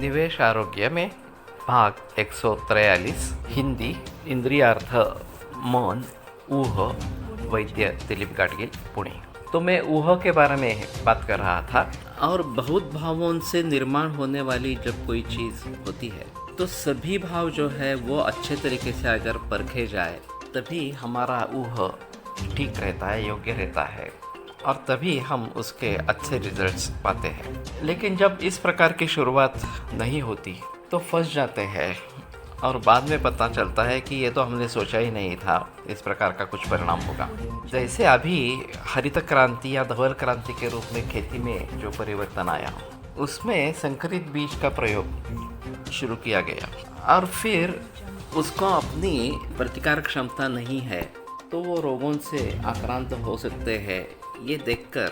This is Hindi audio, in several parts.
निवेश आरोग्य में भाग 143 हिंदी इंद्रियार्थ मन ऊह वैद्य दिलीप गाडगिल पुणे। तो मैं ऊह के बारे में बात कर रहा था। और बहुत भावों से निर्माण होने वाली जब कोई चीज़ होती है तो सभी भाव जो है वो अच्छे तरीके से अगर परखे जाए तभी हमारा ऊह ठीक रहता है, योग्य रहता है और तभी हम उसके अच्छे रिजल्ट्स पाते हैं। लेकिन जब इस प्रकार की शुरुआत नहीं होती तो फंस जाते हैं और बाद में पता चलता है कि ये तो हमने सोचा ही नहीं था इस प्रकार का कुछ परिणाम होगा। जैसे अभी हरित क्रांति या धवल क्रांति के रूप में खेती में जो परिवर्तन आया उसमें संकरित बीज का प्रयोग शुरू किया गया और फिर उसको अपनी प्रतिकारक क्षमता नहीं है तो वो रोगों से आक्रांत हो सकते हैं। ये देखकर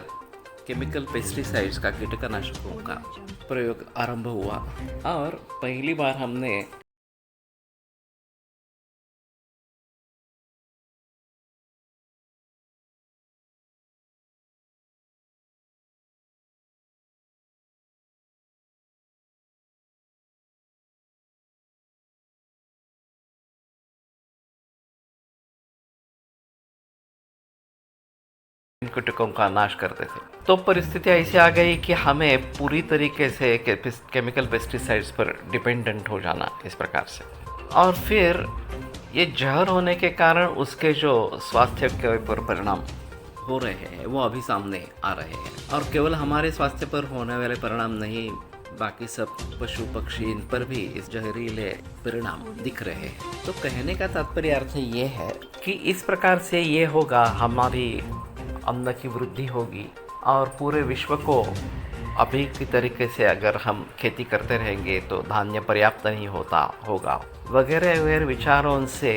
केमिकल पेस्टिसाइड्स का कीटनाशकों का प्रयोग आरंभ हुआ और पहली बार हमने कीटकों का नाश करते थे। तो परिस्थिति ऐसी आ गई कि हमें पूरी तरीके से केमिकल पेस्टिसाइड्स पर डिपेंडेंट हो जाना इस प्रकार से। और फिर ये जहर होने के कारण उसके जो स्वास्थ्य के ऊपर परिणाम हो रहे हैं वो अभी सामने आ रहे हैं। और केवल हमारे स्वास्थ्य पर होने वाले परिणाम नहीं, बाकी सब पशु पक्षी इन पर भी इस जहरीले परिणाम दिख रहे हैं। तो कहने का तात्पर्य अर्थ ये है कि इस प्रकार से ये होगा, हमारी अन्न की वृद्धि होगी और पूरे विश्व को अभी की तरीके से अगर हम खेती करते रहेंगे तो धान्य पर्याप्त नहीं होगा वगैरह वगैरह विचारों से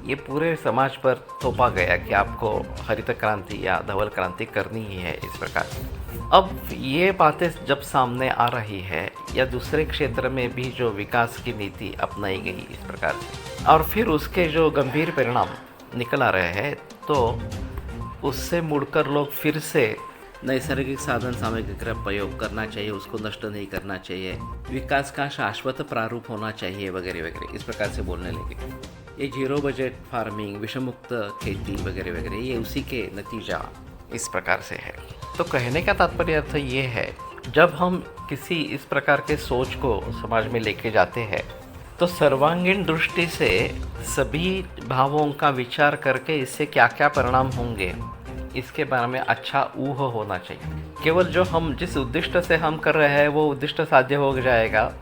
ये पूरे समाज पर थोपा गया कि आपको हरित क्रांति या धवल क्रांति करनी ही है इस प्रकार से। अब ये बातें जब सामने आ रही है या दूसरे क्षेत्र में भी जो विकास की नीति अपनाई गई इस प्रकार से और फिर उसके जो गंभीर परिणाम निकल आ रहे हैं तो उससे मुड़कर लोग फिर से नैसर्गिक साधन सामग्री का प्रयोग करना चाहिए, उसको नष्ट नहीं करना चाहिए, विकास का शाश्वत प्रारूप होना चाहिए वगैरह वगैरह इस प्रकार से बोलने लगे। ये जीरो बजट फार्मिंग, विषमुक्त खेती वगैरह वगैरह ये उसी के नतीजा इस प्रकार से है। तो कहने का तात्पर्य अर्थ ये है, जब हम किसी इस प्रकार के सोच को समाज में लेके जाते हैं तो सर्वांगीण दृष्टि से सभी भावों का विचार करके इससे क्या क्या परिणाम होंगे इसके बारे में अच्छा ऊह होना चाहिए। केवल जो हम जिस उद्देश्य से हम कर रहे हैं वो उद्देश्य साध्य हो जाएगा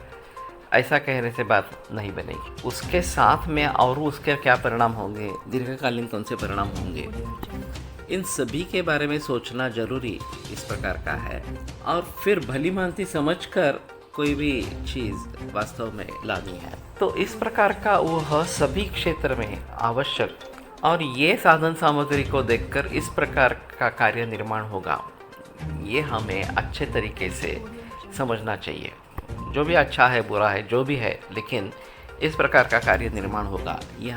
ऐसा कहने से बात नहीं बनेगी। उसके साथ में और उसके क्या परिणाम होंगे, दीर्घकालीन कौन से परिणाम होंगे, इन सभी के बारे में सोचना जरूरी इस प्रकार का है। और फिर भली भांति समझकर कोई भी चीज़ वास्तव में लानी है। तो इस प्रकार का वह सभी क्षेत्र में आवश्यक और ये साधन सामग्री को देखकर इस प्रकार का कार्य निर्माण होगा, ये हमें अच्छे तरीके से समझना चाहिए। जो भी अच्छा है बुरा है जो भी है, लेकिन इस प्रकार का कार्य निर्माण होगा ये